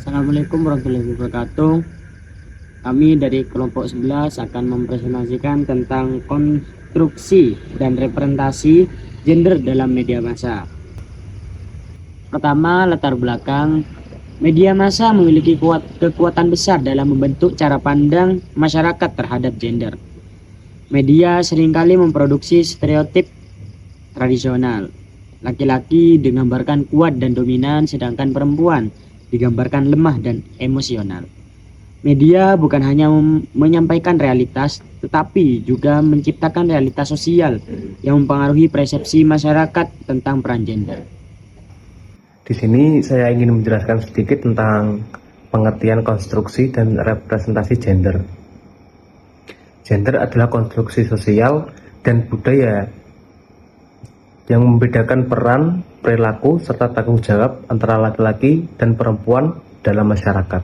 Assalamualaikum warahmatullahi wabarakatuh. Kami dari kelompok 11 akan mempresentasikan tentang konstruksi dan representasi gender dalam media massa. Pertama, latar belakang. Media massa memiliki kekuatan besar dalam membentuk cara pandang masyarakat terhadap gender. Media seringkali memproduksi stereotip tradisional. Laki-laki digambarkan kuat dan dominan, sedangkan perempuan digambarkan lemah dan emosional. Media bukan hanya menyampaikan realitas, tetapi juga menciptakan realitas sosial yang mempengaruhi persepsi masyarakat tentang peran gender. Di sini saya ingin menjelaskan sedikit tentang pengertian konstruksi dan representasi gender. Gender adalah konstruksi sosial dan budaya yang membedakan peran, perilaku, serta tanggung jawab antara laki-laki dan perempuan dalam masyarakat.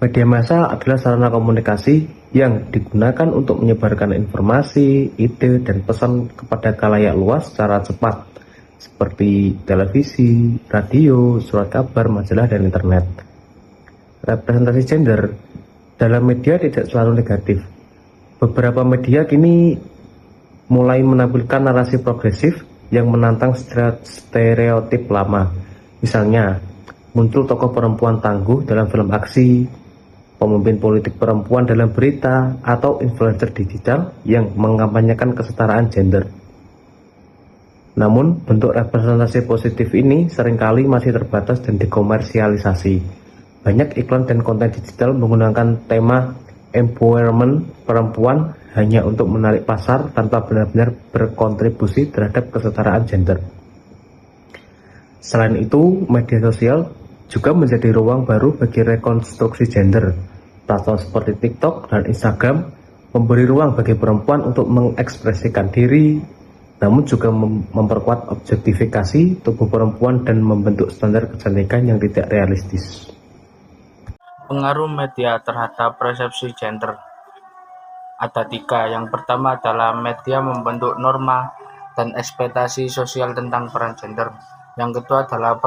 Media massa adalah sarana komunikasi yang digunakan untuk menyebarkan informasi, ide, dan pesan kepada khalayak luas secara cepat, seperti televisi, radio, surat kabar, majalah, dan internet. Representasi gender dalam media tidak selalu negatif. Beberapa media kini mulai menampilkan narasi progresif yang menantang stereotip lama. Misalnya, muncul tokoh perempuan tangguh dalam film aksi, pemimpin politik perempuan dalam berita, atau influencer digital yang mengampanyekan kesetaraan gender. Namun, bentuk representasi positif ini seringkali masih terbatas dan dikomersialisasi. Banyak iklan dan konten digital menggunakan tema empowerment perempuan hanya untuk menarik pasar tanpa benar-benar berkontribusi terhadap kesetaraan gender. Selain itu, media sosial juga menjadi ruang baru bagi rekonstruksi gender. Platform seperti TikTok dan Instagram memberi ruang bagi perempuan untuk mengekspresikan diri, namun juga memperkuat objektifikasi tubuh perempuan dan membentuk standar kecantikan yang tidak realistis. Pengaruh media terhadap persepsi gender ada 3. Yang pertama adalah media membentuk norma dan ekspektasi sosial tentang peran gender. Yang kedua adalah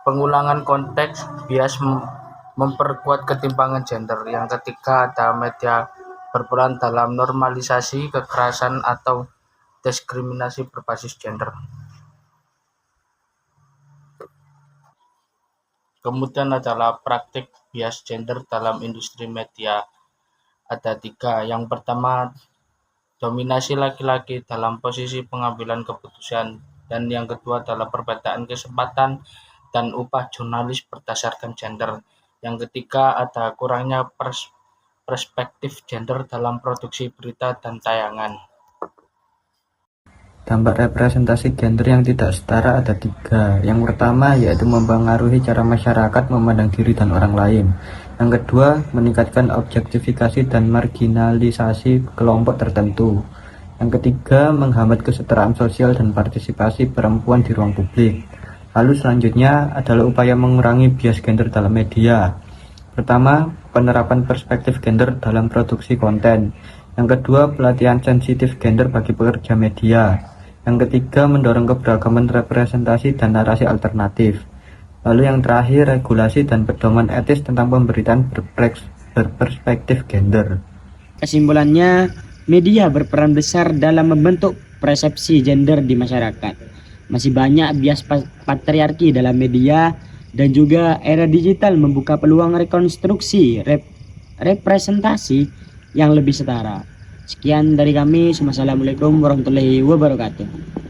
pengulangan konteks bias memperkuat ketimpangan gender. Yang ketiga ada media berperan dalam normalisasi kekerasan atau diskriminasi berbasis gender. Kemudian adalah praktik bias gender dalam industri media. Ada 3. Yang pertama, dominasi laki-laki dalam posisi pengambilan keputusan. Dan yang kedua adalah perbedaan kesempatan dan upah jurnalis berdasarkan gender. Yang ketiga ada kurangnya perspektif gender dalam produksi berita dan tayangan. Dampak representasi gender yang tidak setara ada 3. Yang pertama yaitu mempengaruhi cara masyarakat memandang diri dan orang lain. Yang kedua, meningkatkan objektifikasi dan marginalisasi kelompok tertentu. Yang ketiga, menghambat kesetaraan sosial dan partisipasi perempuan di ruang publik. Lalu selanjutnya adalah upaya mengurangi bias gender dalam media. Pertama, penerapan perspektif gender dalam produksi konten. Yang kedua, pelatihan sensitif gender bagi pekerja media. Yang ketiga, mendorong keberagaman representasi dan narasi alternatif. Lalu yang terakhir, regulasi dan pedoman etis tentang pemberitaan berperspektif gender. Kesimpulannya, media berperan besar dalam membentuk persepsi gender di masyarakat. Masih banyak bias patriarki dalam media, dan juga era digital membuka peluang rekonstruksi representasi yang lebih setara. Sekian dari kami. Wassalamualaikum warahmatullahi wabarakatuh.